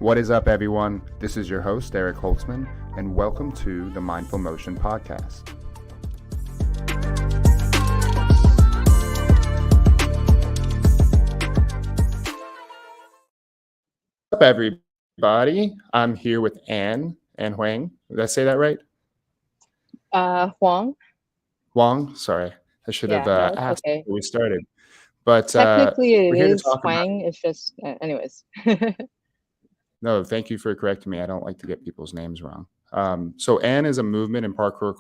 What is up, everyone? This is your host, Eric Holtzman, and welcome to the Mindful Motion Podcast. What's up, everybody? I'm here with Ann Hoang. Did I say that right? Hoang. Wong? Sorry. I should have No, it's asked okay. before we started. But Technically, it we're here to is talk about... Huang. It's just, anyways. No, thank you for correcting me. I don't like to get people's names wrong. So Ann is a movement and parkour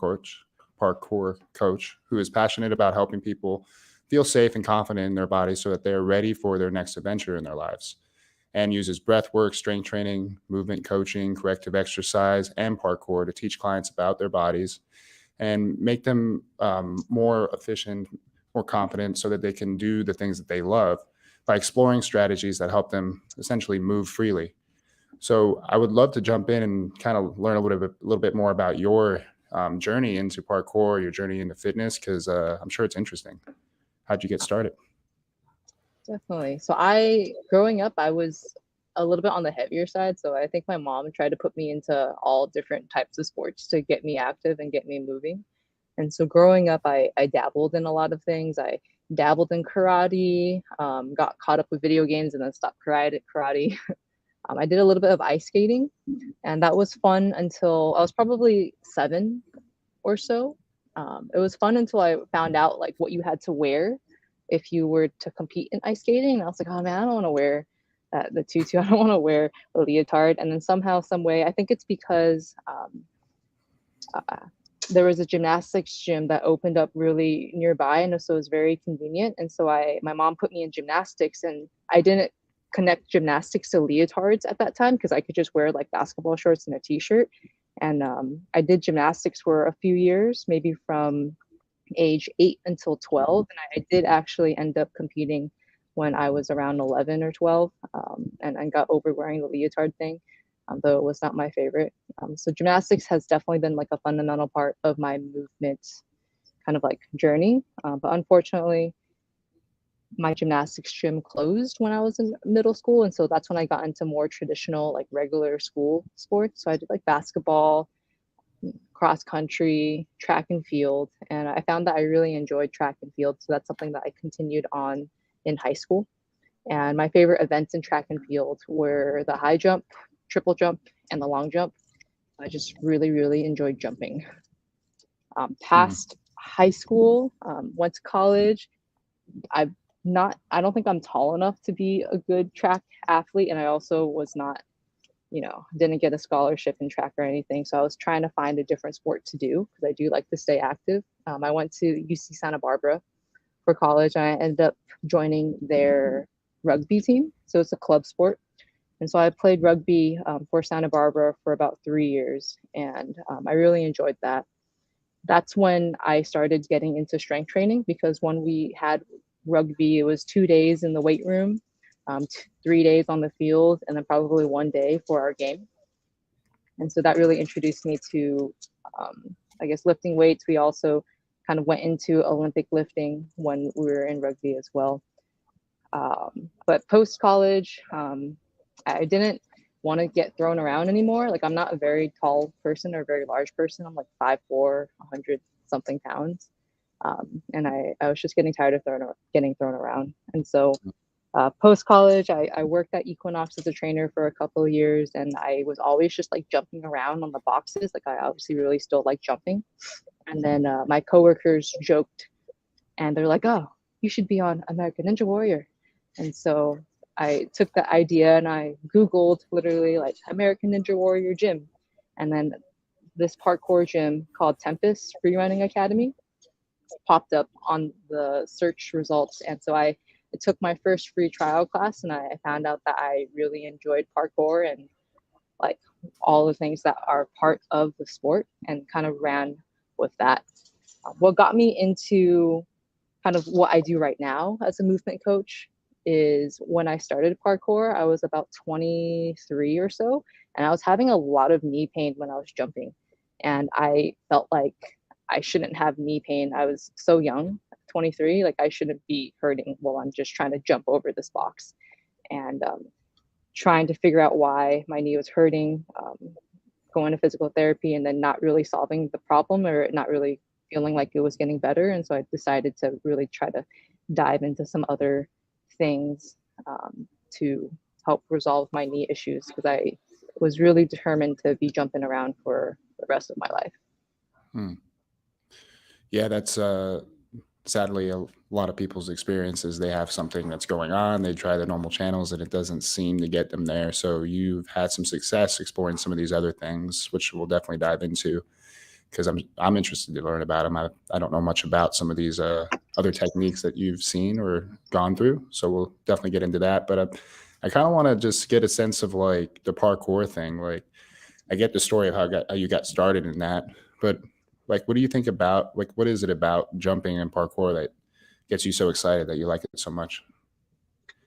coach who is passionate about helping people feel safe and confident in their bodies so that they are ready for their next adventure in their lives. Ann uses breath work, strength training, movement coaching, corrective exercise, and parkour to teach clients about their bodies and make them more efficient, more confident so that they can do the things that they love by exploring strategies that help them essentially move freely. So I would love to jump in and kind of learn a little bit more about your journey into parkour, your journey into fitness, because I'm sure it's interesting. How'd you get started? Definitely. So growing up, I was a little bit on the heavier side. So I think my mom tried to put me into all different types of sports to get me active and get me moving. And so growing up, I dabbled in a lot of things. I dabbled in karate, got caught up with video games, and then stopped karate. I did a little bit of ice skating, and that was fun until I was probably 7 or so. It was fun until I found out like what you had to wear if you were to compete in ice skating. And I was like, oh man, I don't want to wear the tutu. I don't want to wear a leotard. And then somehow, some way, I think it's because there was a gymnastics gym that opened up really nearby, and so it was very convenient. And so my mom put me in gymnastics, and I didn't connect gymnastics to leotards at that time because I could just wear like basketball shorts and a t-shirt. And I did gymnastics for a few years, maybe from age 8 until 12. And I did actually end up competing when I was around 11 or 12, and I got over wearing the leotard thing, though it was not my favorite. So gymnastics has definitely been like a fundamental part of my movement kind of like journey. But unfortunately, my gymnastics gym closed when I was in middle school. And so that's when I got into more traditional, like regular school sports. So I did like basketball, cross country, track and field. And I found that I really enjoyed track and field. So that's something that I continued on in high school. And my favorite events in track and field were the high jump, triple jump, and the long jump. I just really, really enjoyed jumping. Past high school, went to college. I don't think I'm tall enough to be a good track athlete. And I also was not, didn't get a scholarship in track or anything. So I was trying to find a different sport to do because I do like to stay active. I went to UC Santa Barbara for college, and I ended up joining their rugby team. So it's a club sport. And so I played rugby for Santa Barbara for about 3 years. And I really enjoyed that. That's when I started getting into strength training, because when we had rugby, it was 2 days in the weight room, 3 days on the field, and then probably 1 day for our game. And so that really introduced me to, I guess, lifting weights. We also kind of went into Olympic lifting when we were in rugby as well. But post college, I didn't want to get thrown around anymore. Like, I'm not a very tall person or a very large person. I'm like 5'4", 100 something pounds. And I was just getting tired of getting thrown around. And so post college, I worked at Equinox as a trainer for a couple of years, and I was always just like jumping around on the boxes. Like, I obviously really still like jumping. And then my coworkers joked, and they're like, "Oh, you should be on American Ninja Warrior." And so I took the idea and I Googled literally like American Ninja Warrior gym. And then this parkour gym called Tempest Free Running Academy popped up on the search results. And so I took my first free trial class, and I found out that I really enjoyed parkour and like all the things that are part of the sport, and kind of ran with that. What got me into kind of what I do right now as a movement coach is when I started parkour, I was about 23 or so, and I was having a lot of knee pain when I was jumping. And I felt like I shouldn't have knee pain. I was so young, 23, like I shouldn't be hurting while I'm just trying to jump over this box. And trying to figure out why my knee was hurting, going to physical therapy, and then not really solving the problem or not really feeling like it was getting better. And so I decided to really try to dive into some other things to help resolve my knee issues, because I was really determined to be jumping around for the rest of my life. Hmm. Yeah, that's sadly a lot of people's experiences. They have something that's going on, they try the normal channels, and it doesn't seem to get them there. So you've had some success exploring some of these other things, which we'll definitely dive into because I'm interested to learn about them. I don't know much about some of these other techniques that you've seen or gone through, so we'll definitely get into that. But I kind of want to just get a sense of like the parkour thing. Like, I get the story of how you got started in that, but like, what do you think about like what is it about jumping and parkour that gets you so excited that you like it so much?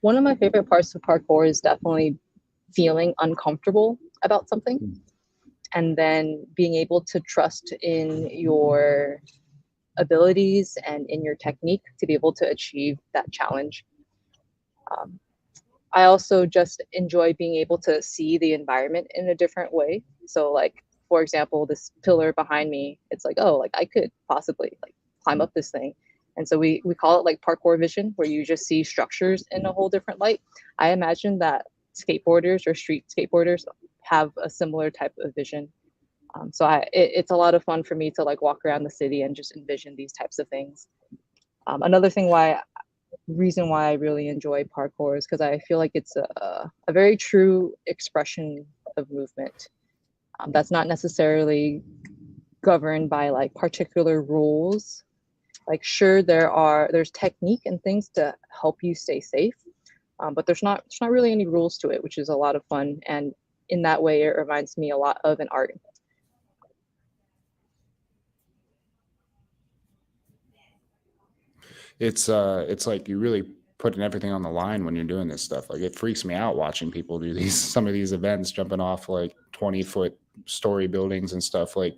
One of my favorite parts of parkour is definitely feeling uncomfortable about something Mm. and then being able to trust in your abilities and in your technique to be able to achieve that challenge. Um, I also just enjoy being able to see the environment in a different way. So, like, for example, this pillar behind me, it's like, oh, like I could possibly like climb up this thing. And so we call it like parkour vision, where you just see structures in a whole different light. I imagine that skateboarders or street skateboarders have a similar type of vision. It's a lot of fun for me to like walk around the city and just envision these types of things. Another thing why reason why I really enjoy parkour is because I feel like it's a very true expression of movement that's not necessarily governed by like particular rules. Like, sure, there's technique and things to help you stay safe, but there's not really any rules to it, which is a lot of fun. And in that way, it reminds me a lot of an art. It's like you really putting everything on the line when you're doing this stuff. Like, it freaks me out watching people do these some of these events, jumping off like 20-foot story buildings and stuff. Like,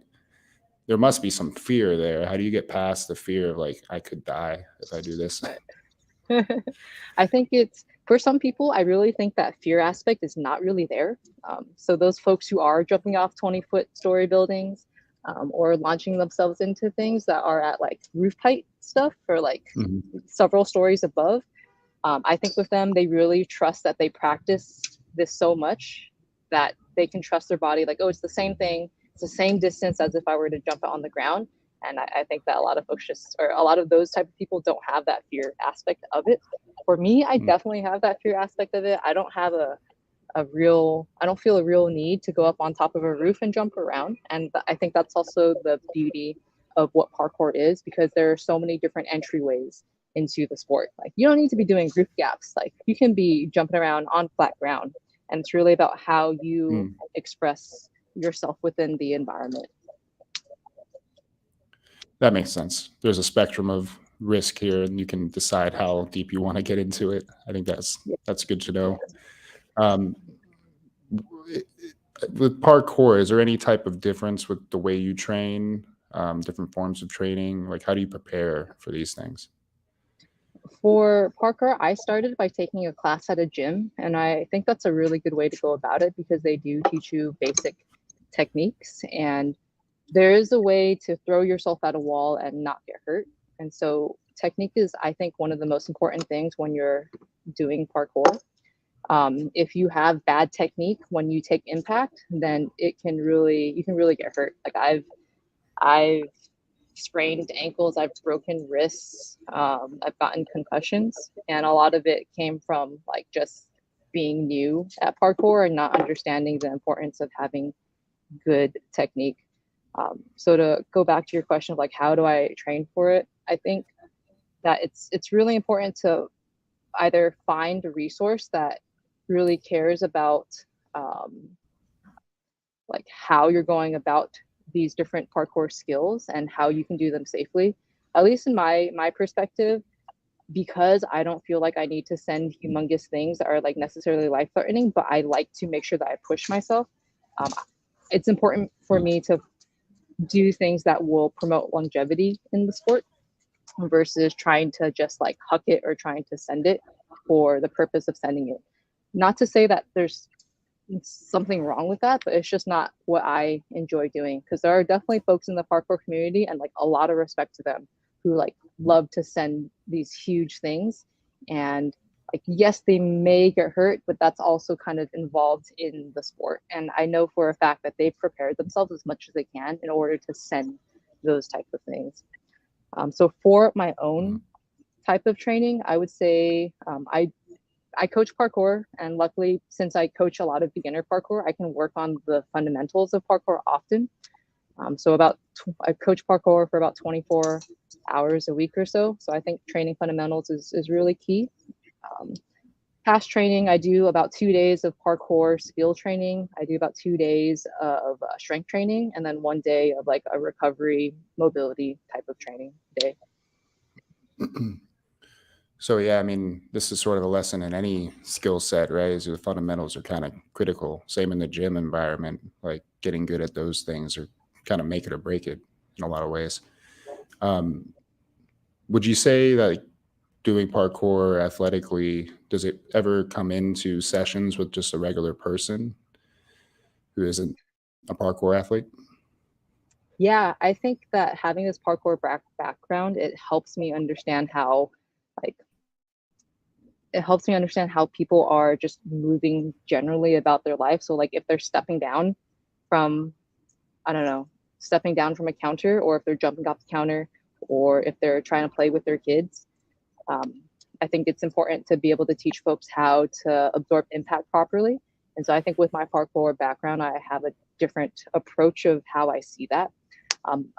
there must be some fear there. How do you get past the fear of like I could die if I do this? I think it's for some people, I really think that fear aspect is not really there. So those folks who are jumping off 20-foot story buildings or launching themselves into things that are at like roof height stuff or like Mhm. several stories above, I think with them, they really trust that they practice this so much that they can trust their body. Like, oh, it's the same thing. It's the same distance as if I were to jump on the ground. And I think that a lot of folks just, or a lot of those type of people don't have that fear aspect of it. For me, I Mm. definitely have that fear aspect of it. I don't have I don't feel a real need to go up on top of a roof and jump around. And I think that's also the beauty of what parkour is, because there are so many different entryways into the sport. Like, you don't need to be doing roof gaps. Like, you can be jumping around on flat ground. And it's really about how you Mm. express yourself within the environment. That makes sense. There's a spectrum of risk here, and you can decide how deep you want to get into it. I think Yeah. that's good to know. Um, with parkour, is there any type of difference with the way you train, different forms of training? Like, how do you prepare for these things? For parkour, I started by taking a class at a gym, and I think that's a really good way to go about it because they do teach you basic techniques, and there is a way to throw yourself at a wall and not get hurt. And so, technique is, I think, one of the most important things when you're doing parkour. If you have bad technique when you take impact, then you can really get hurt. Like, I've sprained ankles, I've broken wrists, I've gotten concussions, and a lot of it came from like just being new at parkour and not understanding the importance of having good technique. So to go back to your question of like how do I train for it, I think that it's really important to either find a resource that really cares about um, like how you're going about these different parkour skills and how you can do them safely. At least in my perspective, because I don't feel like I need to send humongous things that are like necessarily life threatening, but I like to make sure that I push myself. Um, it's important for me to do things that will promote longevity in the sport versus trying to just like huck it or trying to send it for the purpose of sending it. not to say that there's something wrong with that, but it's just not what I enjoy doing, because there are definitely folks in the parkour community, and like a lot of respect to them, who like love to send these huge things. And like, yes, they may get hurt, but that's also kind of involved in the sport. And I know for a fact that they've prepared themselves as much as they can in order to send those type of things. So for my own type of training, I would say I coach parkour, and luckily, since I coach a lot of beginner parkour, I can work on the fundamentals of parkour often. So I coach parkour for about 24 hours a week or so. So I think training fundamentals is really key. Um, Past training, I do about 2 days of parkour skill training. I do about 2 days of strength training, and then 1 day of like a recovery mobility type of training day. So yeah, I mean, this is sort of a lesson in any skill set, right? Is the fundamentals are kind of critical. Same in the gym environment, like getting good at those things or kind of make it or break it in a lot of ways. Um, would you say that doing parkour athletically, does it ever come into sessions with just a regular person who isn't a parkour athlete? Yeah, I think that having this parkour background, like it helps me understand how people are just moving generally about their life. So like if they're stepping down from, I don't know, stepping down from a counter, or if they're jumping off the counter, or if they're trying to play with their kids, um, I think it's important to be able to teach folks how to absorb impact properly. And so I think with my parkour background, I have a different approach of how I see that.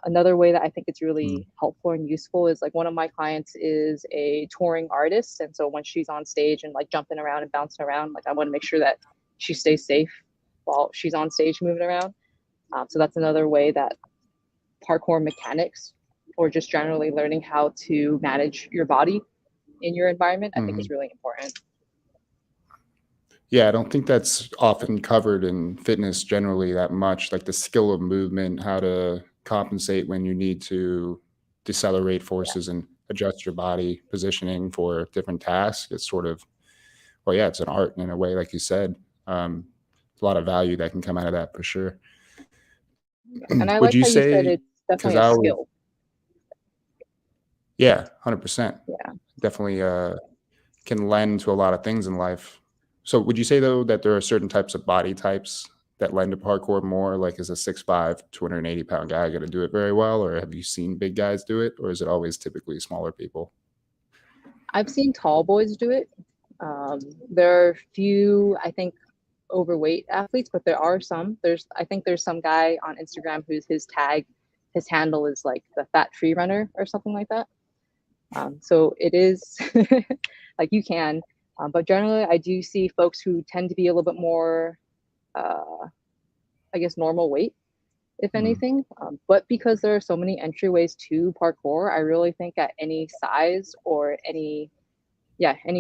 Another way that I think it's Mm. really helpful and useful is like one of my clients is a touring artist. And so when she's on stage and like jumping around and bouncing around, like I want to make sure that she stays safe while she's on stage moving around. So that's another way that parkour mechanics, or just generally learning how to manage your body in your environment, I think is Mhm. really important. Yeah, I don't think that's often covered in fitness generally that much, like the skill of movement, how to compensate when you need to decelerate Yeah. forces and adjust your body positioning for different tasks. It's sort of, well, yeah, it's an art in a way, like you said. A lot of value that can come out of that for sure. Yeah. And I Would like you how you said say, it's because definitely a I always, skill. yeah, 100%. Yeah. Definitely can lend to a lot of things in life. So would you say though that there are certain types of body types that lend to parkour more? Like is a 6'5", 280-pound guy going to do it very well? Or have you seen big guys do it? Or is it always typically smaller people? I've seen tall boys do it. Um, there are few, I think, overweight athletes, but there are some. I think there's some guy on Instagram who's his handle is like the fat tree runner or something like that. So it is like you can, but generally I do see folks who tend to be a little bit more, uh, I guess, normal weight, if Mhm. anything. But because there are so many entryways to parkour, I really think at any size, or any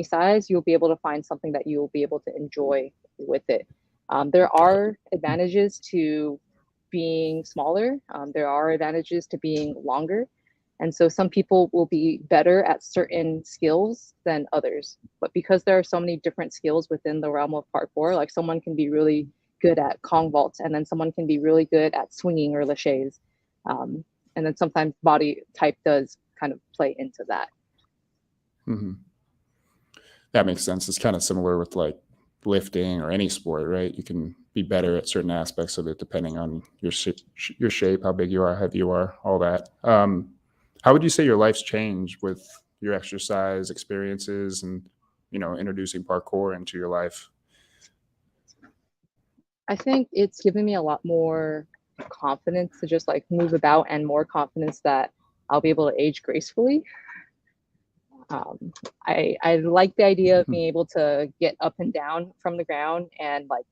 size, you'll be able to find something that you'll be able to enjoy with it. There Got it. are advantages to being smaller. There are advantages to being longer. And so some people will be better at certain skills than others. But because there are so many different skills within the realm of parkour, like someone can be really good at Kong vaults, and then someone can be really good at swinging or laches. Um, and then sometimes body type does kind of play into that. Mhm. That makes sense. It's kind of similar with like lifting or any sport, right? You can be better at certain aspects of it depending on your shape, how big you are, how heavy you are, all that. How would you say your life's changed with your exercise experiences and introducing parkour into your life? I think it's given me a lot more confidence to just like move about, and more confidence that I'll be able to age gracefully. I like the idea of being able to get up and down from the ground, and like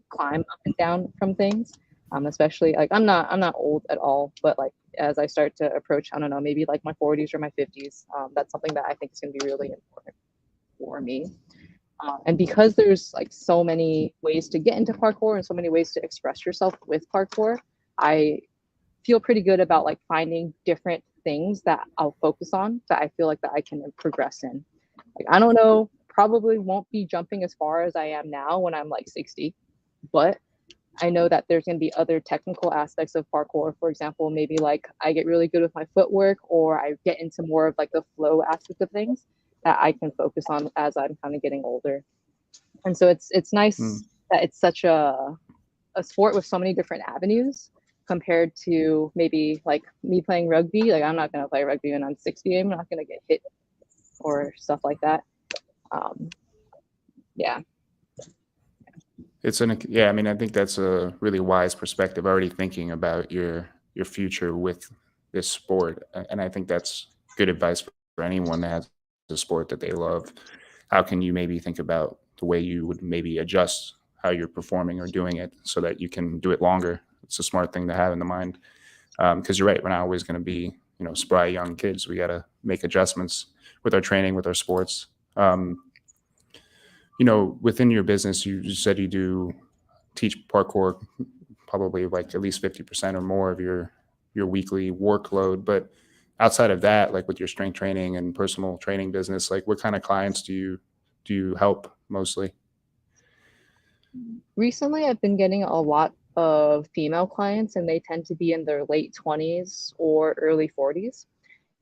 climb up and down from things. Especially like I'm not old at all, but like as I start to approach, I don't know, maybe like my 40s or my 50s, that's something that I think is going to be really important for me. And because there's like so many ways to get into parkour and so many ways to express yourself with parkour, I feel pretty good about like finding different things that I'll focus on, that I feel like that I can progress in. Like I don't know probably won't be jumping as far as I am now when I'm like 60, but I know that there's going to be other technical aspects of parkour. For example, maybe like I get really good with my footwork, or I get into more of like the flow aspect of things that I can focus on as I'm kind of getting older. And so it's nice that it's such a sport with so many different avenues compared to maybe like me playing rugby. Like I'm not going to play rugby when I'm 60. I'm not going to get hit or stuff like that. Yeah. Yeah, I mean, I think that's a really wise perspective, already thinking about your future with this sport. And I think that's good advice for anyone that has a sport that they love. How can you maybe think about the way you would maybe adjust how you're performing or doing it so that you can do it longer? It's a smart thing to have in the mind. Because you're right, we're not always going to be, spry young kids. We got to make adjustments with our training, with our sports. Within your business, you said you do teach parkour probably like at least 50% or more of your weekly workload. But outside of that, like with your strength training and personal training business, like what kind of clients do you help mostly? Recently, I've been getting a lot of female clients, and they tend to be in their late 20s or early 40s.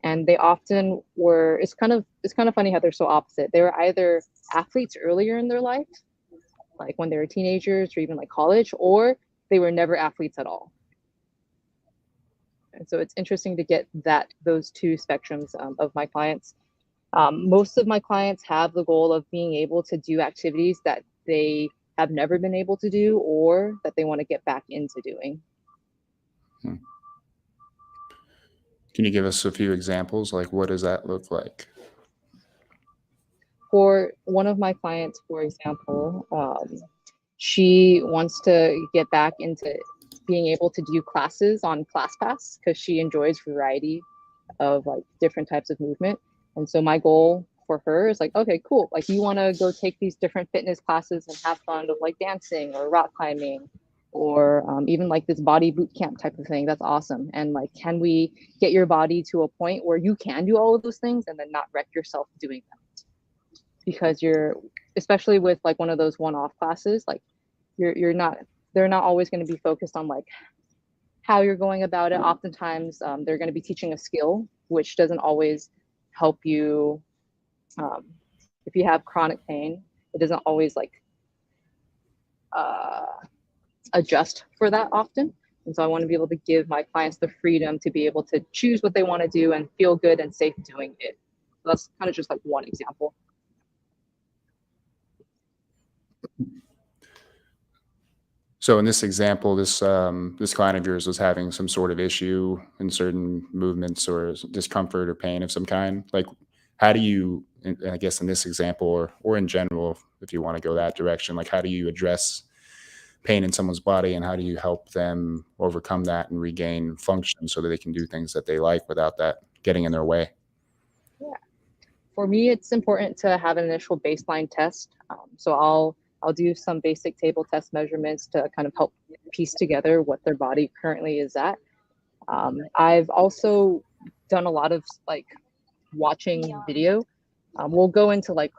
And they often were, it's kind of funny how they're so opposite. They were either athletes earlier in their life, like when they were teenagers or even like college, or they were never athletes at all. And so it's interesting to get those two spectrums of my clients. Most of my clients have the goal of being able to do activities that they have never been able to do or that they want to get back into doing. Hmm. Can you give us a few examples? Like, what does that look like? For one of my clients, for example, she wants to get back into being able to do classes on ClassPass because she enjoys variety of like different types of movement. And so my goal for her is like, okay, cool. Like you want to go take these different fitness classes and have fun of like dancing or rock climbing or even like this body boot camp type of thing. That's awesome. And like, can we get your body to a point where you can do all of those things and then not wreck yourself doing them? Because you're, especially with like one of those one-off classes, like you're not, they're not always going to be focused on like how you're going about it. Oftentimes they're going to be teaching a skill, which doesn't always help you. If you have chronic pain, it doesn't always like uh, adjust for that often. And so I want to be able to give my clients the freedom to be able to choose what they want to do and feel good and safe doing it. So that's kind of just like one example. So in this example, this client of yours was having some sort of issue in certain movements or discomfort or pain of some kind. Like, how do you, I guess in this example or in general, if you want to go that direction, like how do you address pain in someone's body and how do you help them overcome that and regain function so that they can do things that they like without that getting in their way? Yeah. For me, it's important to have an initial baseline test. So I'll do some basic table test measurements to kind of help piece together what their body currently is at. I've also done a lot of like watching video. We'll go into like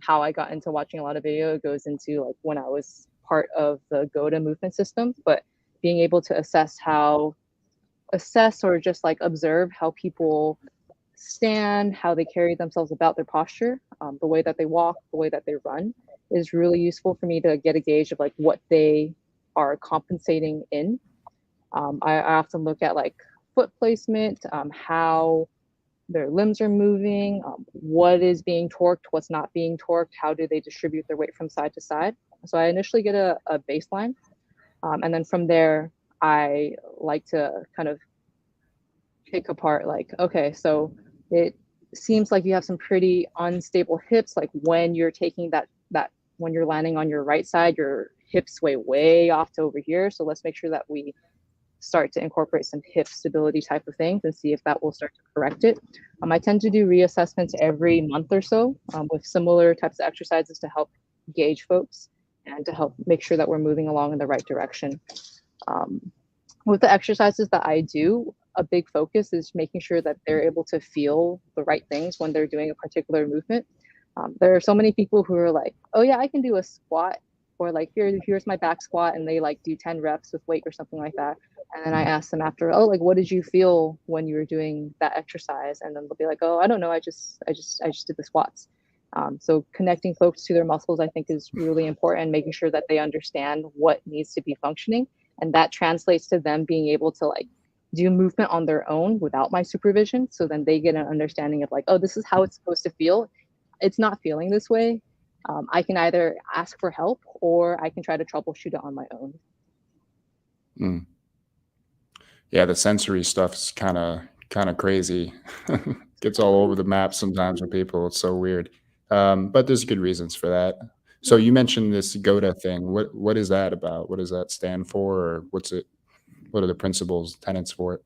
how I got into watching a lot of video. It goes into like when I was part of the GOTA movement system, but being able to assess or just like observe how people stand, how they carry themselves about their posture, the way that they walk, the way that they run is really useful for me to get a gauge of like what they are compensating in. I often look at like foot placement, how their limbs are moving, what is being torqued, what's not being torqued, how do they distribute their weight from side to side. So I initially get a baseline. And then from there, I like to kind of pick apart like, okay, so it seems like you have some pretty unstable hips. Like when you're taking that when you're landing on your right side, your hips way off to over here. So let's make sure that we start to incorporate some hip stability type of things and see if that will start to correct it. I tend to do reassessments every month or so with similar types of exercises to help gauge folks and to help make sure that we're moving along in the right direction. With the exercises that I do, a big focus is making sure that they're able to feel the right things when they're doing a particular movement. There are so many people who are like, oh yeah, I can do a squat, or like here's my back squat, and they like do 10 reps with weight or something like that. And then I ask them after, oh, like what did you feel when you were doing that exercise? And then they'll be like, oh, I don't know, I just did the squats. So connecting folks to their muscles, I think, is really important, making sure that they understand what needs to be functioning, and that translates to them being able to like do movement on their own without my supervision. So then they get an understanding of like, oh, this is how it's supposed to feel. It's not feeling this way. I can either ask for help or I can try to troubleshoot it on my own. Mm. Yeah, the sensory stuff's kinda crazy. Gets all over the map sometimes with people, it's so weird. But there's good reasons for that. So you mentioned this GOTA thing. What is that about? What does that stand for, or what are the principles, tenets for it?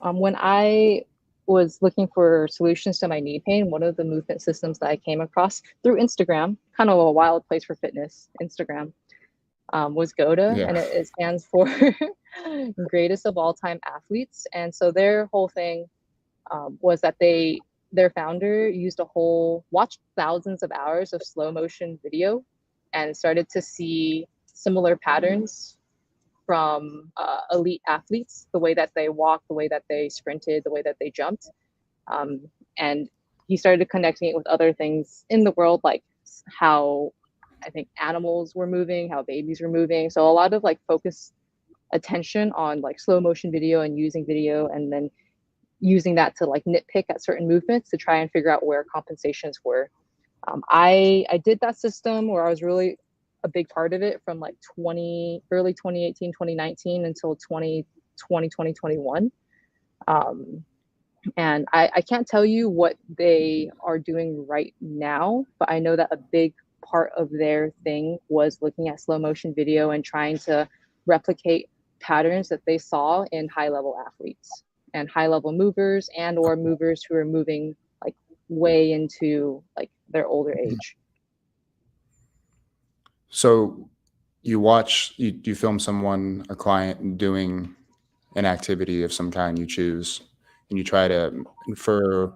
When I was looking for solutions to my knee pain, one of the movement systems that I came across through Instagram, kind of a wild place for fitness, Instagram, was GOTA, Yeah. and it stands for Greatest of All Time Athletes. And so their whole thing was that their founder used a whole watched thousands of hours of slow motion video and started to see similar patterns from elite athletes, the way that they walked, the way that they sprinted, the way that they jumped. Um, and he started connecting it with other things in the world, like how I think animals were moving, how babies were moving. So a lot of like focused attention on like slow motion video and using video, and then using that to like nitpick at certain movements to try and figure out where compensations were. I did that system where I was really a big part of it from like early 2018, 2019 until 2020, 2021. Um, and I can't tell you what they are doing right now, but I know that a big part of their thing was looking at slow motion video and trying to replicate patterns that they saw in high level athletes and high level movers and or movers who are moving like way into like their older Mhm. age. So you film someone, a client doing an activity of some kind you choose, and you try to infer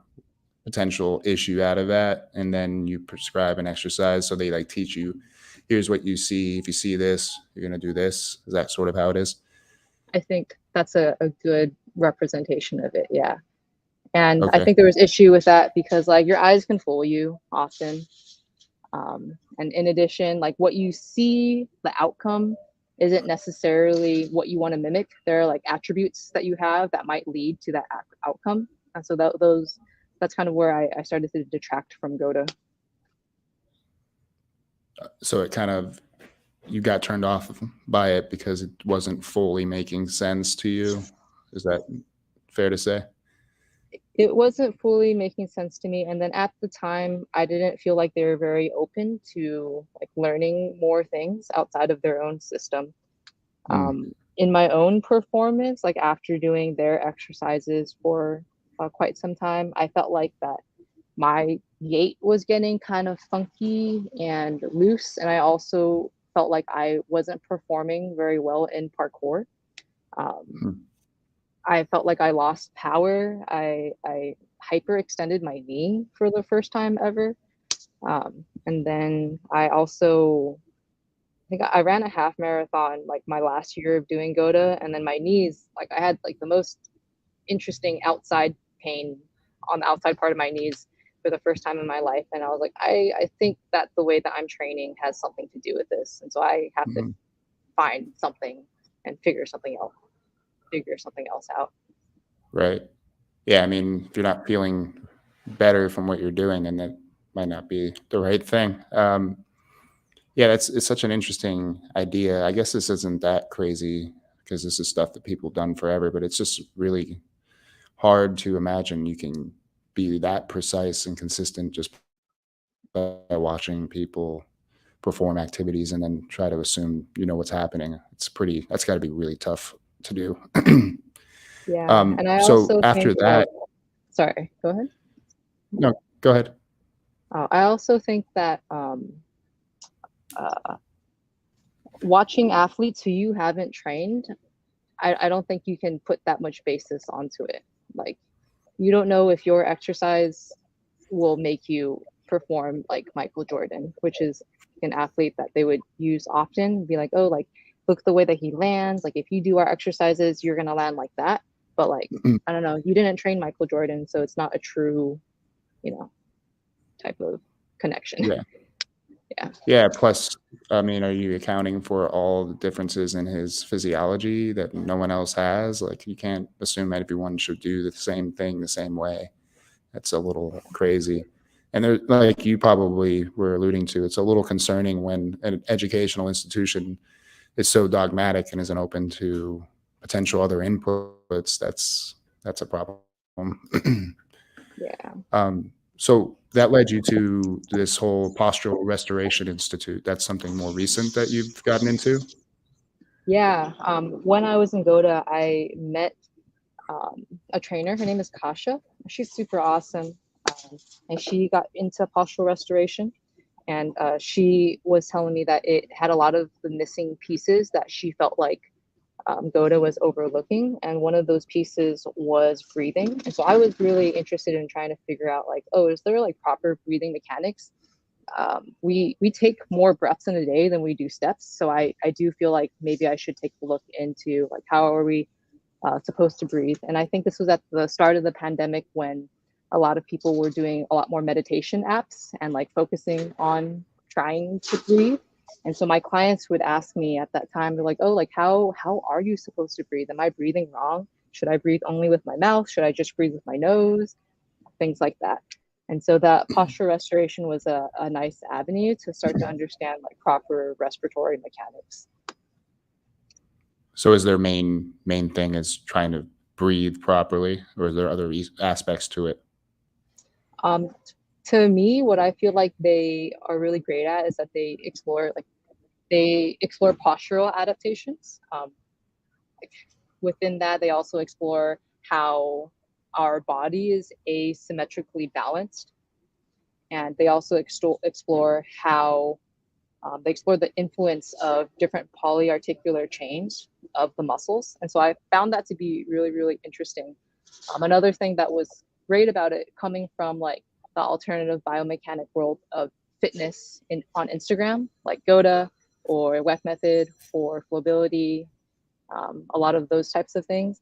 potential issue out of that, and then you prescribe an exercise. So they like teach you, here's what you see. If you see this, you're gonna do this. Is that sort of how it is? I think that's a good representation of it. Yeah. And I Okay. think there was issue with that because like your eyes can fool you often. And in addition, like what you see, the outcome isn't necessarily what you want to mimic. There are like attributes that you have that might lead to that outcome. And so that's kind of where I started to detract from GOTA. So it kind of you got turned off by it because it wasn't fully making sense to you. Is that fair to say? It wasn't fully making sense to me. And then at the time, I didn't feel like they were very open to like learning more things outside of their own system. Mm, In my own performance, like after doing their exercises for quite some time, I felt like that my gait was getting kind of funky and loose. And I also felt like I wasn't performing very well in parkour. Um, mm. I felt like I lost power. I hyperextended my knee for the first time ever. And then I think I ran a half marathon like my last year of doing GOTA, and then my knees, like I had like the most interesting outside pain on the outside part of my knees for the first time in my life. And I was like, I think that the way that I'm training has something to do with this. And so I have to Mhm. find something and figure something else out. Right. Yeah, I mean, if you're not feeling better from what you're doing, then that might not be the right thing. Yeah, it's such an interesting idea. I guess this isn't that crazy because this is stuff that people have done forever, but it's just really hard to imagine you can be that precise and consistent just by watching people perform activities and then try to assume you know what's happening. That's got to be really tough to do. Yeah. And I So also after think that, that, sorry, go ahead. no, go ahead. I also think that uh, watching athletes who you haven't trained, I don't think you can put that much basis onto it. Like, you don't know if your exercise will make you perform like Michael Jordan, which is an athlete that they would use often. Be like, oh, like look the way that he lands. Like if you do our exercises, you're gonna land like that. But like I don't know, you didn't train Michael Jordan, so it's not a true, you know, type of connection. Yeah. Yeah. Yeah. Plus, I mean, are you accounting for all the differences in his physiology that no one else has? Like, you can't assume that everyone should do the same thing the same way. That's a little crazy. And there, like you probably were alluding to, it's a little concerning when an educational institution is so dogmatic and isn't open to potential other inputs. That's a problem. Yeah. So that led you to this whole postural restoration institute. That's something more recent that you've gotten into. Yeah. When I was in Goda, I met a trainer. Her name is Kasha. She's super awesome. And she got into postural restoration. And she was telling me that it had a lot of the missing pieces that she felt like Goda was overlooking. And one of those pieces was breathing. And so I was really interested in trying to figure out like, oh, is there like proper breathing mechanics? We take more breaths in a day than we do steps. So I do feel like maybe I should take a look into like how are we supposed to breathe. And I think this was at the start of the pandemic when a lot of people were doing a lot more meditation apps and like focusing on trying to breathe. And so my clients would ask me at that time, they're like, oh, like how are you supposed to breathe? Am I breathing wrong? Should I breathe only with my mouth? Should I just breathe with my nose? Things like that. And so that posture restoration was a nice avenue to start to understand like proper respiratory mechanics. So is their main thing is trying to breathe properly, or is there other aspects to it? Um, to me, what I feel like they are really great at is that they explore postural adaptations. Like within that, they also explore how our body is asymmetrically balanced, and they also explore how they explore the influence of different polyarticular chains of the muscles. And so I found that to be really, really interesting. Another thing that was great about it coming from like the alternative biomechanic world of fitness on Instagram, like Goda or WEC Method or Flowbility, a lot of those types of things.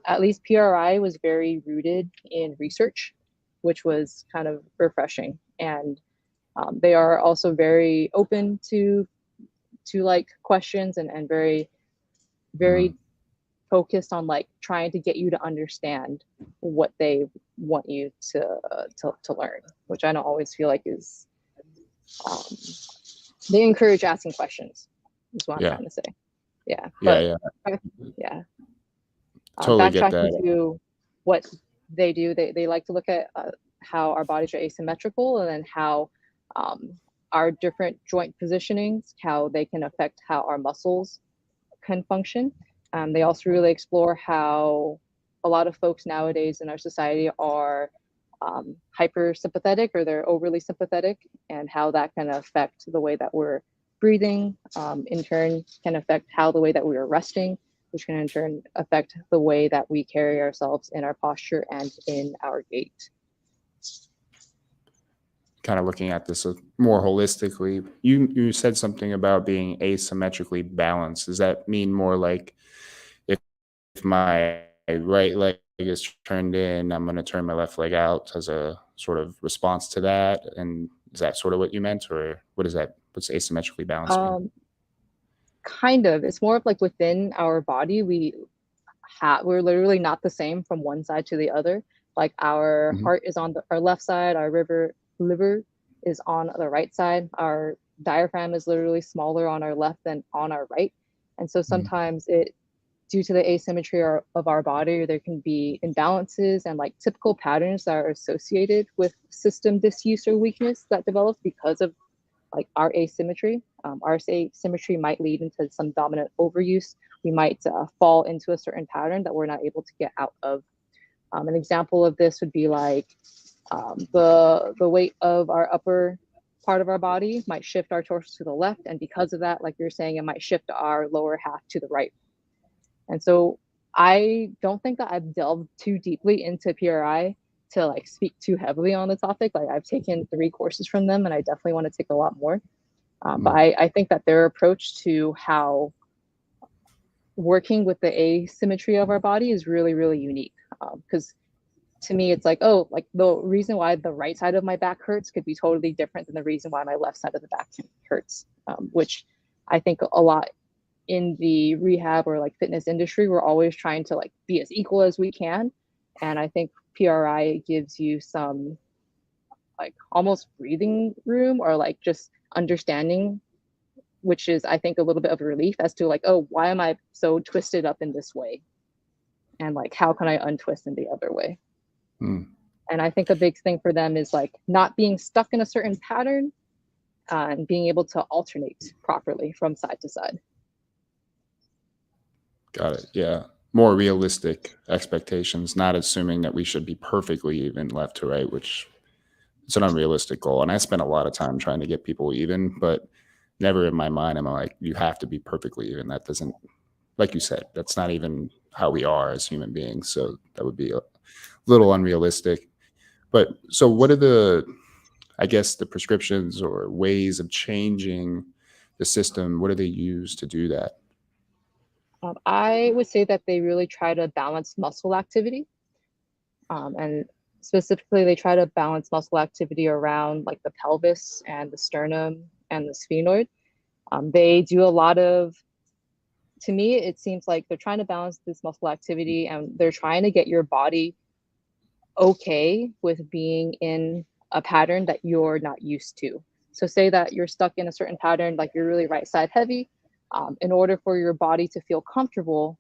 At least PRI was very rooted in research, which was kind of refreshing. And they are also very open to like questions and very very focused on like trying to get you to understand what they want you to learn, which I don't always feel like is um, they encourage asking questions is what I'm Yeah, trying to say. Yeah, yeah, but yeah. yeah, Totally get backtracking that. to what they do, they like to look at how our bodies are asymmetrical and then how um, our different joint positionings, how they can affect how our muscles can function. They also really explore how a lot of folks nowadays in our society are hyper sympathetic or they're overly sympathetic, and how that can affect the way that we're breathing. In turn, can affect how the way that we are resting, which can in turn affect the way that we carry ourselves in our posture and in our gait. Kind of looking at this more holistically. You said something about being asymmetrically balanced. Does that mean more like if my right leg is turned in, I'm going to turn my left leg out as a sort of response to that? And is that sort of what you meant, or what is that? What's asymmetrically balanced mean? Um, Kind of. It's more of like within our body, we're literally not the same from one side to the other. Like our Mhm. heart is on our left side, our liver is on the right side, our diaphragm is literally smaller on our left than on our right. And so Mhm. sometimes it due to the asymmetry of our body, there can be imbalances and like typical patterns that are associated with system disuse or weakness that develops because of like our asymmetry. Our asymmetry might lead into some dominant overuse. We might fall into a certain pattern that we're not able to get out of. An example of this would be like the weight of our upper part of our body might shift our torso to the left, and because of that, like you're saying, it might shift our lower half to the right. And so I don't think that I've delved too deeply into PRI to like speak too heavily on the topic. Like I've taken 3 courses from them, and I definitely want to take a lot more. But I think that their approach to how working with the asymmetry of our body is really, really unique. Because to me, it's like, oh, like the reason why the right side of my back hurts could be totally different than the reason why my left side of the back hurts, which I think a lot in the rehab or like fitness industry, we're always trying to like be as equal as we can. And I think PRI gives you some like almost breathing room or like just understanding, which is I think a little bit of a relief as to like, oh, why am I so twisted up in this way? And like, how can I untwist in the other way? And I think a big thing for them is like not being stuck in a certain pattern and being able to alternate properly from side to side. Got it. Yeah. More realistic expectations, not assuming that we should be perfectly even left to right, which it's an unrealistic goal. And I spent a lot of time trying to get people even, but never in my mind am I like, you have to be perfectly even. That doesn't, like you said, that's not even how we are as human beings. So that would be a little unrealistic. But so what are I guess, the prescriptions or ways of changing the system? What do they use to do that? I would say that they really try to balance muscle activity. And specifically, they try to balance muscle activity around like the pelvis and the sternum and the sphenoid. They do a lot of, to me, it seems like they're trying to balance this muscle activity and they're trying to get your body okay with being in a pattern that you're not used to. So say that you're stuck in a certain pattern, like you're really right side heavy. In order for your body to feel comfortable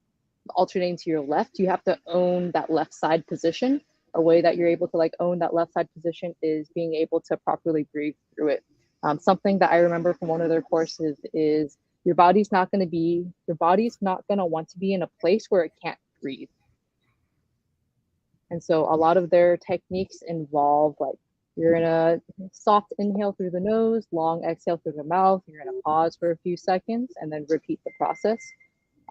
alternating to your left, you have to own that left side position. A way that you're able to like own that left side position is being able to properly breathe through it. Something that I remember from one of their courses is your body's not going to want to be in a place where it can't breathe. And so a lot of their techniques involve like you're gonna soft inhale through the nose, long exhale through the mouth. You're gonna pause for a few seconds and then repeat the process.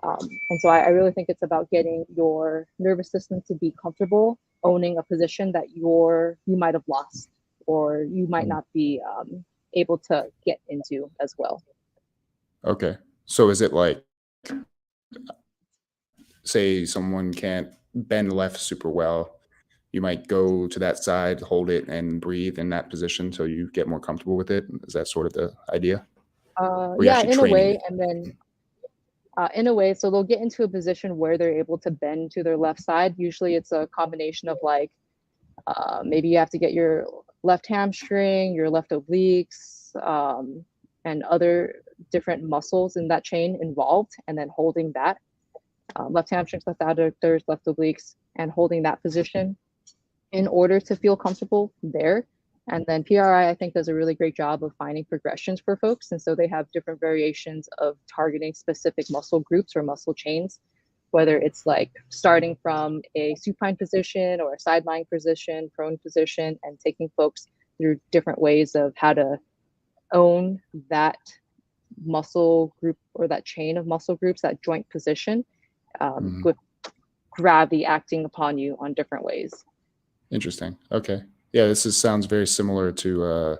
And so I really think it's about getting your nervous system to be comfortable owning a position that you might have lost or you might not be able to get into as well. Okay. So is it like, say someone can't bend left super well, you might go to that side, hold it, and breathe in that position so you get more comfortable with it? Is that sort of the idea? Or you're Yeah, actually in a training way, it? and then in a way, so they'll get into a position where they're able to bend to their left side. Usually, it's a combination of like maybe you have to get your left hamstring, your left obliques, and other different muscles in that chain involved, and then holding that left hamstrings, left adductors, left obliques, and holding that position in order to feel comfortable there. And then PRI, I think, does a really great job of finding progressions for folks. And so they have different variations of targeting specific muscle groups or muscle chains, whether it's like starting from a supine position or a side lying position, prone position, and taking folks through different ways of how to own that muscle group or that chain of muscle groups, that joint position, with gravity acting upon you on different ways. Interesting. Okay. Yeah, sounds very similar to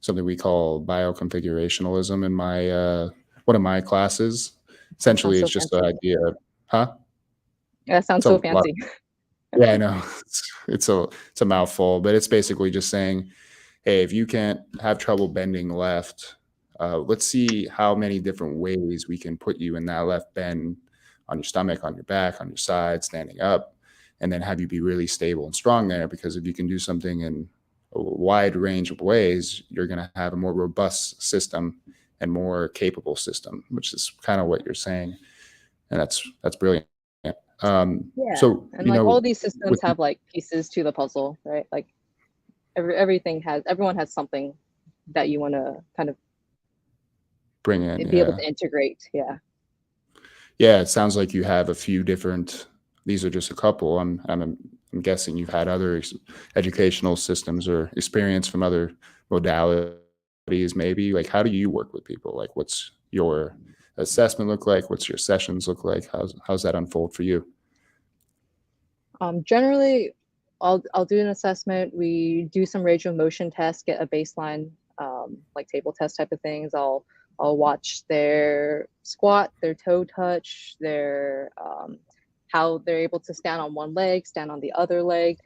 something we call bioconfigurationalism in my one of my classes. That sounds Essentially, so it's just the fancy. idea. Huh? Yeah, that sounds It's a so lot. fancy. Yeah, I know. It's a mouthful, but it's basically just saying, hey, if you can't have trouble bending left, let's see how many different ways we can put you in that left bend on your stomach, on your back, on your side, standing up, and then have you be really stable and strong there. Because if you can do something in a wide range of ways, you're going to have a more robust system and more capable system, which is kind of what you're saying, and that's brilliant. Yeah, So and like all these systems with have like pieces to the puzzle, right? Like everyone has something that you want to kind of bring in, be able yeah. to integrate. Yeah. Yeah, it sounds like you have a few different. These are just a couple. I'm guessing you've had other educational systems or experience from other modalities, maybe. Like, how do you work with people? Like, what's your assessment look like? What's your sessions look like? How's that unfold for you? Generally, I'll do an assessment. We do some range of motion tests, get a baseline, like table test type of things. I'll watch their squat, their toe touch, their how they're able to stand on one leg, stand on the other leg,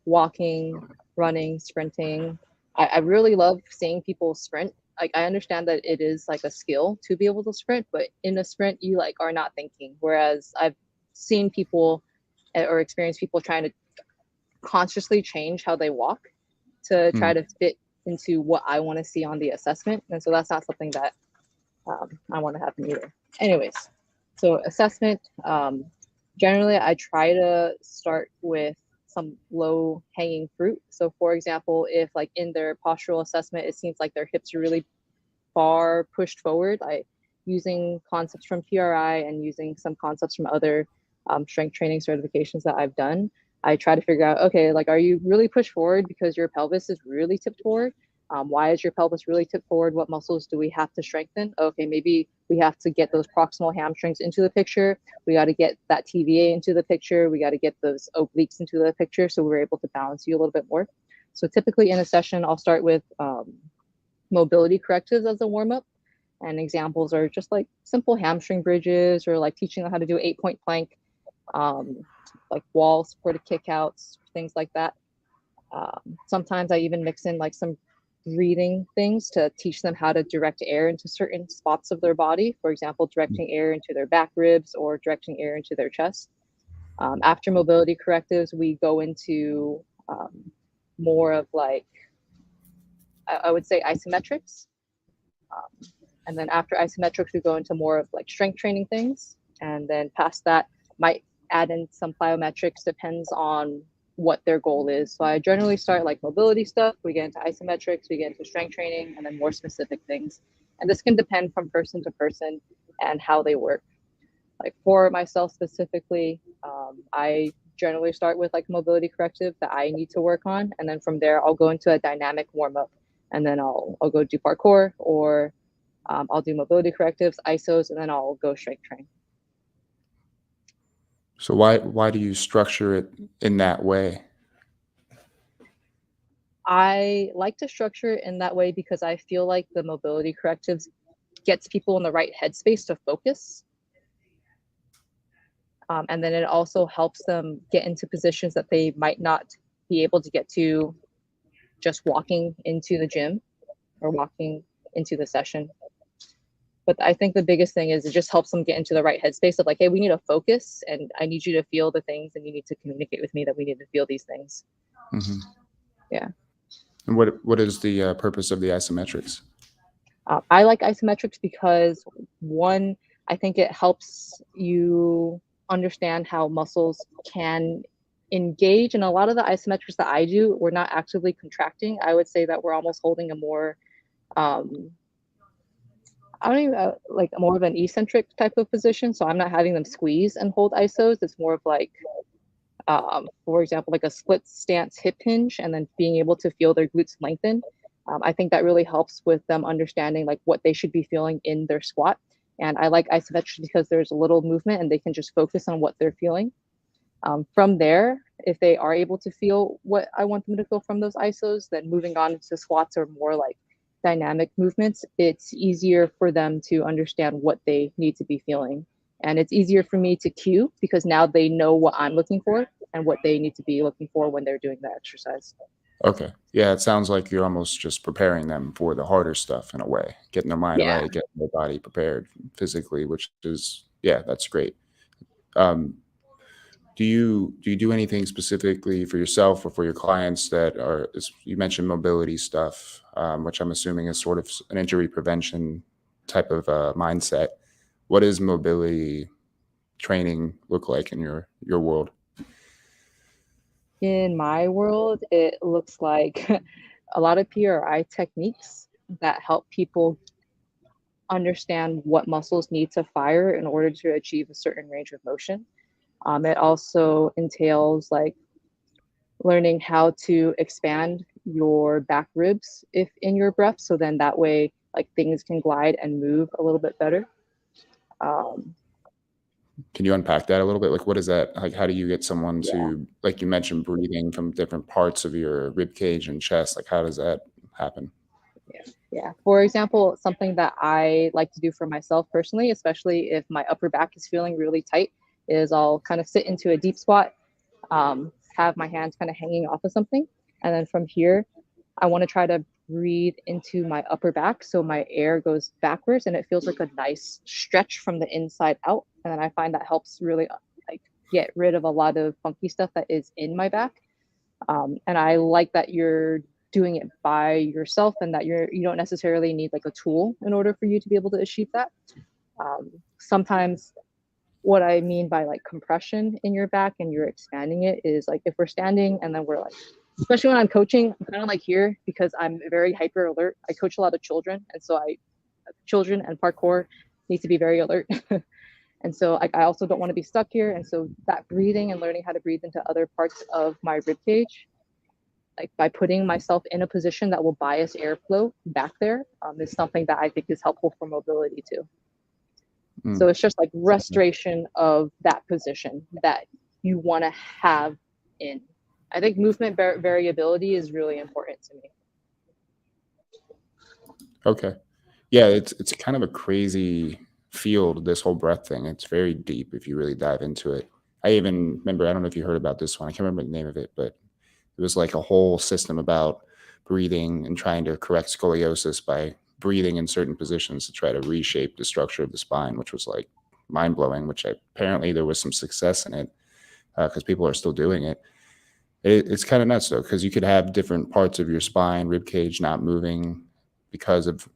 walking, running, sprinting. I really love seeing people sprint. Like I understand that it is like a skill to be able to sprint, but in a sprint you like are not thinking. Whereas I've seen people or experienced people trying to consciously change how they walk to try to fit into what I want to see on the assessment. And so that's not something that I want to happen either. Anyways, so assessment, generally I try to start with some low hanging fruit. So for example, if like in their postural assessment, it seems like their hips are really far pushed forward, I using concepts from PRI and using some concepts from other strength training certifications that I've done, I try to figure out, okay, like, are you really pushed forward because your pelvis is really tipped forward? Why is your pelvis really tipped forward? What muscles do we have to strengthen? Okay, maybe we have to get those proximal hamstrings into the picture. We got to get that TVA into the picture. We got to get those obliques into the picture so we're able to balance you a little bit more. So typically in a session, I'll start with mobility correctives as a warm-up. And examples are just like simple hamstring bridges or like teaching them how to do 8-point plank, like wall supported kickouts, things like that. Sometimes I even mix in like some breathing things to teach them how to direct air into certain spots of their body. For example, directing air into their back ribs or directing air into their chest. After mobility correctives, we go into more of like, I would say isometrics. And then after isometrics, we go into more of like strength training things. And then past that, might add in some plyometrics, depends on what their goal is. So I generally start like mobility stuff, we get into isometrics, we get into strength training, and then more specific things. And this can depend from person to person and how they work. Like for myself specifically, I generally start with like mobility corrective that I need to work on. And then from there, I'll go into a dynamic warm up. And then I'll go do parkour, or I'll do mobility correctives, ISOs, and then I'll go strength train. So why do you structure it in that way? I like to structure it in that way because I feel like the mobility correctives gets people in the right headspace to focus. And then it also helps them get into positions that they might not be able to get to just walking into the gym or walking into the session. But I think the biggest thing is it just helps them get into the right headspace of like, hey, we need to focus and I need you to feel the things and you need to communicate with me that we need to feel these things. Mm-hmm. Yeah. And what is the purpose of the isometrics? I like isometrics because one, I think it helps you understand how muscles can engage. And a lot of the isometrics that I do, we're not actively contracting. I would say that we're almost holding a more, I don't even like more of an eccentric type of position. So I'm not having them squeeze and hold isos. It's more of like, for example, like a split stance hip hinge and then being able to feel their glutes lengthen. I think that really helps with them understanding like what they should be feeling in their squat. And I like isometrics because there's a little movement and they can just focus on what they're feeling. From there, if they are able to feel what I want them to feel from those isos, then moving on to squats or more like dynamic movements, it's easier for them to understand what they need to be feeling. And it's easier for me to cue because now they know what I'm looking for and what they need to be looking for when they're doing the exercise. Okay. Yeah, it sounds like you're almost just preparing them for the harder stuff in a way, getting their mind Yeah. right, getting their body prepared physically, which is, yeah, that's great. Um, do you do anything specifically for yourself or for your clients that are, you mentioned mobility stuff, which I'm assuming is sort of an injury prevention type of mindset. What does mobility training look like in your world? In my world, it looks like a lot of PRI techniques that help people understand what muscles need to fire in order to achieve a certain range of motion. It also entails like learning how to expand your back ribs if in your breath. So then that way, like things can glide and move a little bit better. Um, Can you unpack that a little bit? Like, what is that? Like, how do you get someone Yeah. to, like you mentioned, breathing from different parts of your rib cage and chest? Like, how does that happen? Yeah. Yeah. For example, something that I like to do for myself personally, especially if my upper back is feeling really tight, is I'll kind of sit into a deep squat, have my hands kind of hanging off of something. And then from here, I want to try to breathe into my upper back so my air goes backwards and it feels like a nice stretch from the inside out. And then I find that helps really like get rid of a lot of funky stuff that is in my back. And I like that you're doing it by yourself and that you don't necessarily need like a tool in order for you to be able to achieve that. Sometimes what I mean by like compression in your back and you're expanding it is like if we're standing and then we're like, especially when I'm coaching, I'm kind of like here because I'm very hyper alert. I coach a lot of children, and so children and parkour need to be very alert. And so like I also don't want to be stuck here. And so that breathing and learning how to breathe into other parts of my rib cage, like by putting myself in a position that will bias airflow back there, is something that I think is helpful for mobility too. So Mm. it's just like restoration of that position that you want to have in. I think movement variability is really important to me. Okay. Yeah, it's kind of a crazy field, this whole breath thing. It's very deep if you really dive into it. I even remember, I don't know if you heard about this one. I can't remember the name of it, but it was like a whole system about breathing and trying to correct scoliosis by breathing in certain positions to try to reshape the structure of the spine, which was like mind blowing. Which apparently there was some success in it because people are still doing it. It's kind of nuts though, because you could have different parts of your spine, rib cage not moving because of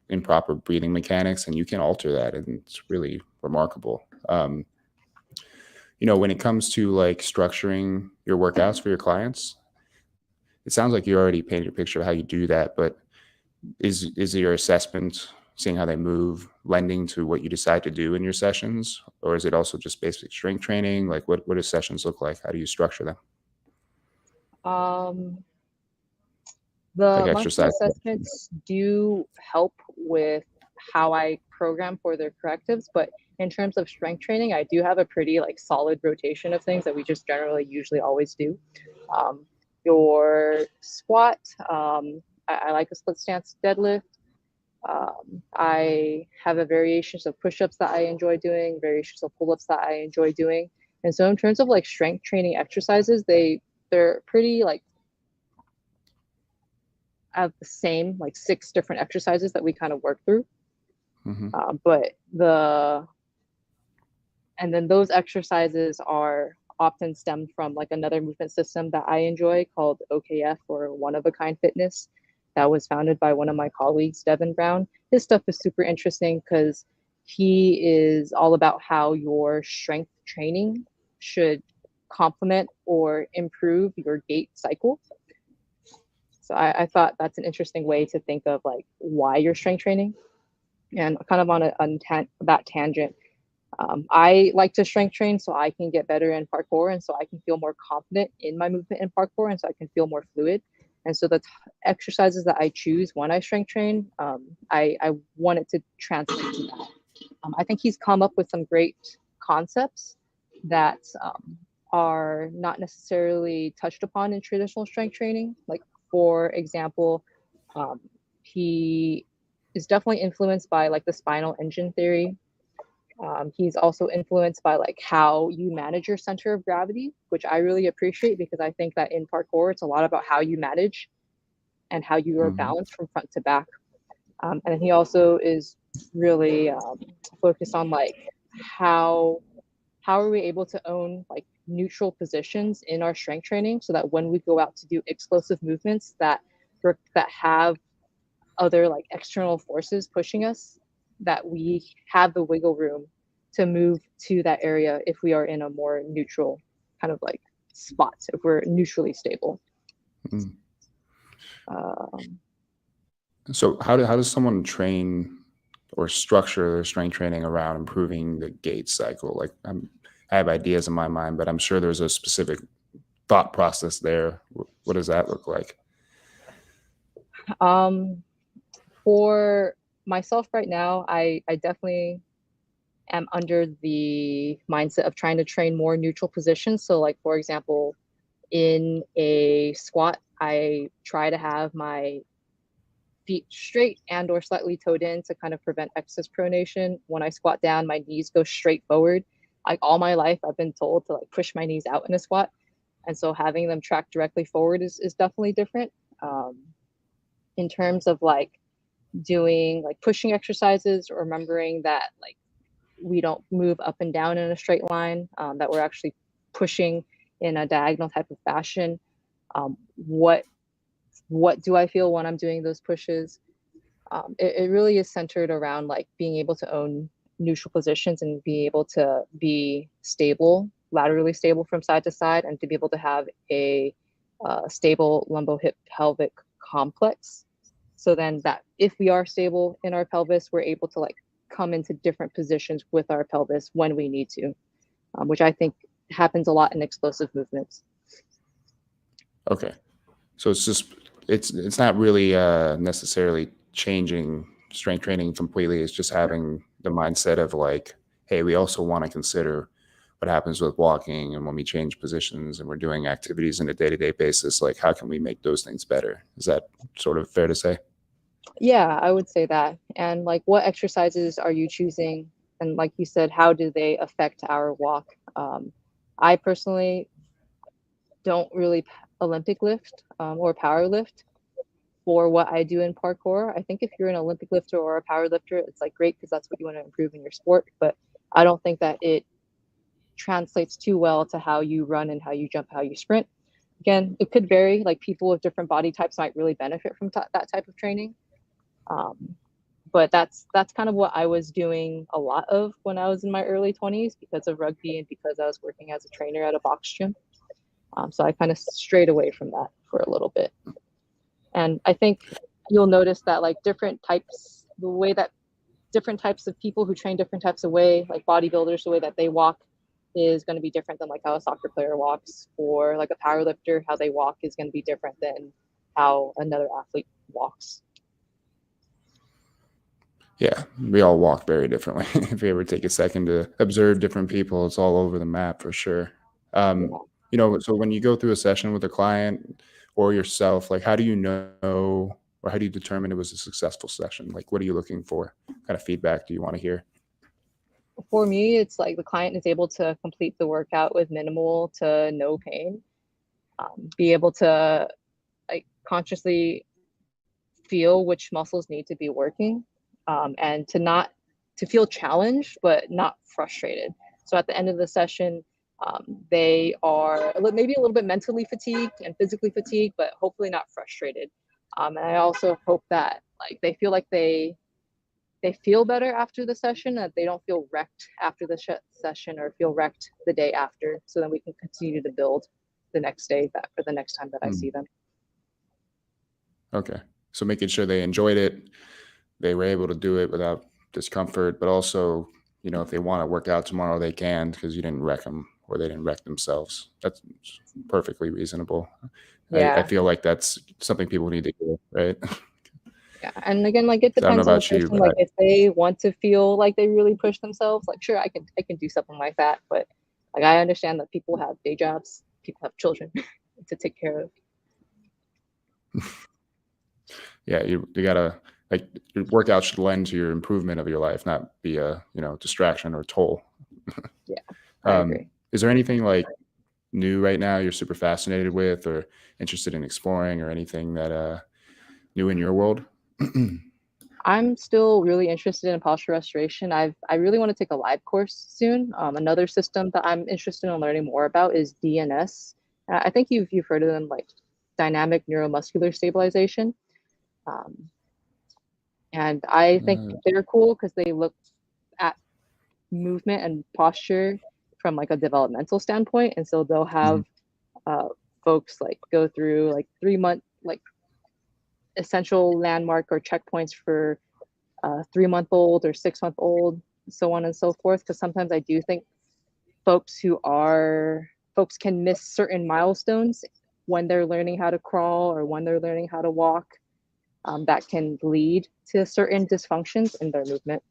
improper breathing mechanics, and you can alter that, and it's really remarkable. When it comes to like structuring your workouts for your clients, it sounds like you already painted a picture of how you do that, but is your assessment seeing how they move lending to what you decide to do in your sessions, or is it also just basic strength training? Like what do sessions look like? How do you structure them? Um, Like the monthly exercise? assessments do help with how I program for their correctives, but in terms of strength training, I do have a pretty like solid rotation of things that we just generally usually always do. Um, your squat, I like a split stance deadlift. I have a variations of push-ups that I enjoy doing, variations of pull-ups that I enjoy doing. And so in terms of like strength training exercises, they're pretty like have the same like 6 different exercises that we kind of work through. Hmm. But and then those exercises are often stemmed from like another movement system that I enjoy called OKF, or One of a Kind Fitness, that was founded by one of my colleagues, Devin Brown. His stuff is super interesting because he is all about how your strength training should complement or improve your gait cycle. So I thought that's an interesting way to think of like why you're strength training. And kind of on that tangent, I like to strength train so I can get better in parkour and so I can feel more confident in my movement in parkour and so I can feel more fluid. And so the exercises that I choose when I strength train, I want it to translate to that. I think he's come up with some great concepts that are not necessarily touched upon in traditional strength training. Like, for example, um, he is definitely influenced by like the spinal engine theory. He's also influenced by like how you manage your center of gravity, which I really appreciate because I think that in parkour, it's a lot about how you manage and how you are Hmm. balanced from front to back. And he also is really focused on like how how are we able to own like neutral positions in our strength training so that when we go out to do explosive movements that have other like external forces pushing us, that we have the wiggle room to move to that area if we are in a more neutral kind of like spot, if we're neutrally stable. Mm. um, So how does someone train or structure their strength training around improving the gait cycle? Like I have ideas in my mind, but I'm sure there's a specific thought process there. What does that look like? um, for myself right now, I definitely am under the mindset of trying to train more neutral positions. So like, for example, in a squat, I try to have my feet straight and or slightly toed in to kind of prevent excess pronation. When I squat down, my knees go straight forward. Like all my life, I've been told to like push my knees out in a squat. And so having them track directly forward is definitely different. Um, in terms of like doing like pushing exercises, remembering that like we don't move up and down in a straight line, that we're actually pushing in a diagonal type of fashion. Um, what what do I feel when I'm doing those pushes? It really is centered around like being able to own neutral positions and be able to be stable, laterally stable from side to side, and to be able to have a stable lumbo hip pelvic complex. So then that if we are stable in our pelvis, we're able to like come into different positions with our pelvis when we need to, which I think happens a lot in explosive movements. Okay. So it's not really necessarily changing strength training completely. It's just having the mindset of like, hey, we also want to consider what happens with walking and when we change positions and we're doing activities on a day-to-day basis. Like, how can we make those things better? Is that sort of fair to say? Yeah, I would say that. And like, what exercises are you choosing? And like you said, how do they affect our walk? I personally don't really Olympic lift or power lift for what I do in parkour. I think if you're an Olympic lifter or a power lifter, it's like great because that's what you want to improve in your sport. But I don't think that it translates too well to how you run and how you jump, how you sprint. Again, it could vary. Like people with different body types might really benefit from that type of training. Um, but that's kind of what I was doing a lot of when I was in my early 20s because of rugby and because I was working as a trainer at a box gym. So I kind of strayed away from that for a little bit. And I think you'll notice that like different types, the way that different types of people who train different types of way, like bodybuilders, the way that they walk is going to be different than like how a soccer player walks, or like a power lifter, how they walk is going to be different than how another athlete walks. Yeah, we all walk very differently. If you ever take a second to observe different people, it's all over the map for sure. Um, Yeah. so when you go through a session with a client or yourself, like how do you know or how do you determine it was a successful session? Like what are you looking for? What kind of feedback do you want to hear? For me, it's like the client is able to complete the workout with minimal to no pain, be able to like consciously feel which muscles need to be working, and to feel challenged but not frustrated. So at the end of the session, they are maybe a little bit mentally fatigued and physically fatigued, but hopefully not frustrated. And I also hope that like they feel like they feel better after the session, that they don't feel wrecked after the session or feel wrecked the day after, so then we can continue to build the next day that for the next time that I Hmm. see them. Okay. So making sure they enjoyed it, they were able to do it without discomfort, but also, if they want to work out tomorrow, they can because you didn't wreck them or they didn't wreck themselves. That's perfectly reasonable. I Yeah. feel like that's something people need to do, right? Yeah, and again, like it 'Cause I don't know depends on the about you, person. but Like if they want to feel like they really push themselves, like sure, I can do something like that. But like I understand that people have day jobs, people have children to take care of. yeah, you gotta like your workout should lend to your improvement of your life, not be a distraction or toll. Yeah, I agree. Is there anything like new right now you're super fascinated with or interested in exploring or anything that new in your world? I'm still really interested in posture restoration. I really want to take a live course soon. Another system that I'm interested in learning more about is DNS. I think you've heard of them, like dynamic neuromuscular stabilization. Um, and I think Uh, they're cool because they look at movement and posture from like a developmental standpoint, and so they'll mhm, have uh, folks like go through like 3 month like essential landmark or checkpoints for 3 month old or 6 month old, so on and so forth. Because sometimes I do think folks can miss certain milestones when they're learning how to crawl or when they're learning how to walk, that can lead to certain dysfunctions in their movement.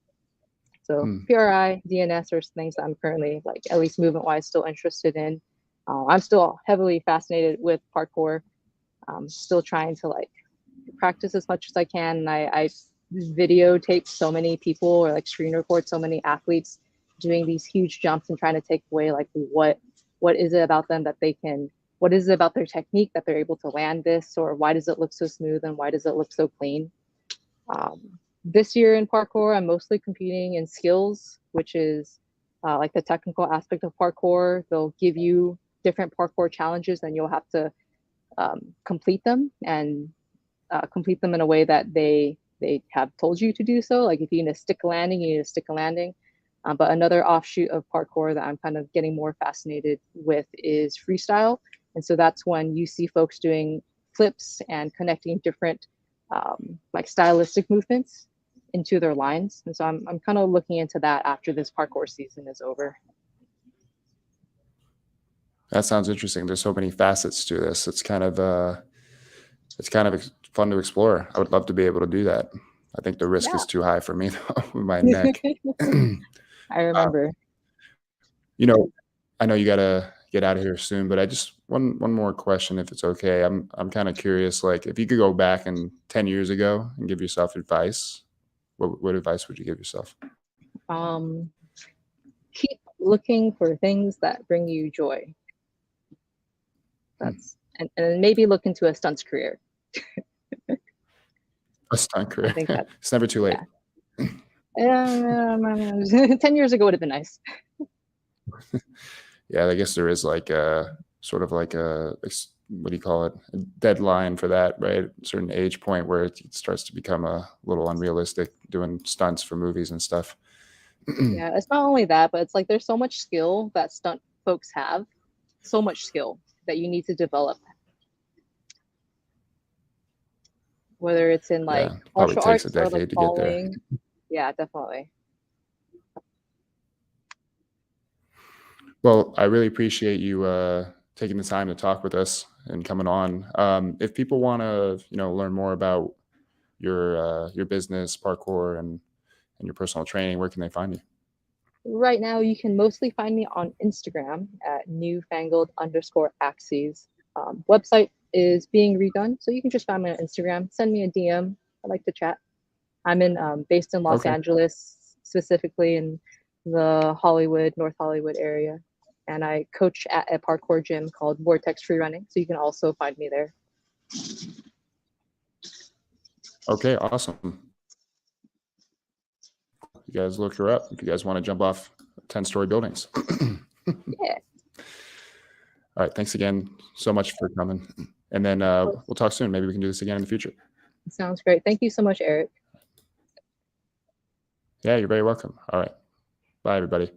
So Hmm. PRI, DNS are things that I'm currently, like, at least movement wise, still interested in. I'm still heavily fascinated with parkour. Still trying to like practice as much as I can. And I videotape so many people, or like screen record so many athletes doing these huge jumps and trying to take away like what is it about them that they can, what is it about their technique that they're able to land this, or why does it look so smooth and why does it look so clean. This year in parkour, I'm mostly competing in skills, which is like the technical aspect of parkour. They'll give you different parkour challenges and you'll have to complete them, and complete them in a way that they have told you to do so. Like if you need to stick a landing, you need to stick a landing. But another offshoot of parkour that I'm kind of getting more fascinated with is freestyle. And so that's when you see folks doing flips and connecting different like stylistic movements into their lines. And so I'm kind of looking into that after this parkour season is over. That sounds interesting. There's so many facets to this. It's kind of fun to explore. I would love to be able to do that. I think the risk Yeah. is too high for me though, with my neck. I remember. You know, I know you gotta get out of here soon, but I just one more question, if it's okay. I'm kind of curious, like if you could go back and 10 years ago and give yourself advice, what advice would you give yourself? Um, Keep looking for things that bring you joy. That's and maybe look into a stunts career. A stunt I career. think that, It's never too late. yeah. 10 years ago would have been nice. Yeah, I guess there is like a sort of like what do you call it? A deadline for that, right? A certain age point where it starts to become a little unrealistic doing stunts for movies and stuff. Yeah, it's not only that, but it's like there's so much skill that stunt folks have, so much skill that you need to develop, whether it's in like Yeah, probably martial takes a arts or like decade to get there. falling. Yeah, definitely. Well, I really appreciate you taking the time to talk with us and coming on. If people want to, learn more about your business, parkour, and your personal training, where can they find you? Right now, you can mostly find me on Instagram at newfangled_axes. Website is being redone, so you can just find me on Instagram. Send me a DM. I like to chat. I'm based in Los Okay. Angeles, specifically in the Hollywood, North Hollywood area. And I coach at a parkour gym called Vortex Free Running. So you can also find me there. Okay. Awesome. You guys look her up if you guys want to jump off 10-story buildings. Yeah. All right. Thanks again so much for coming. And then we'll talk soon. Maybe we can do this again in the future. Sounds great. Thank you so much, Eric. Yeah, you're very welcome. All right. Bye, everybody.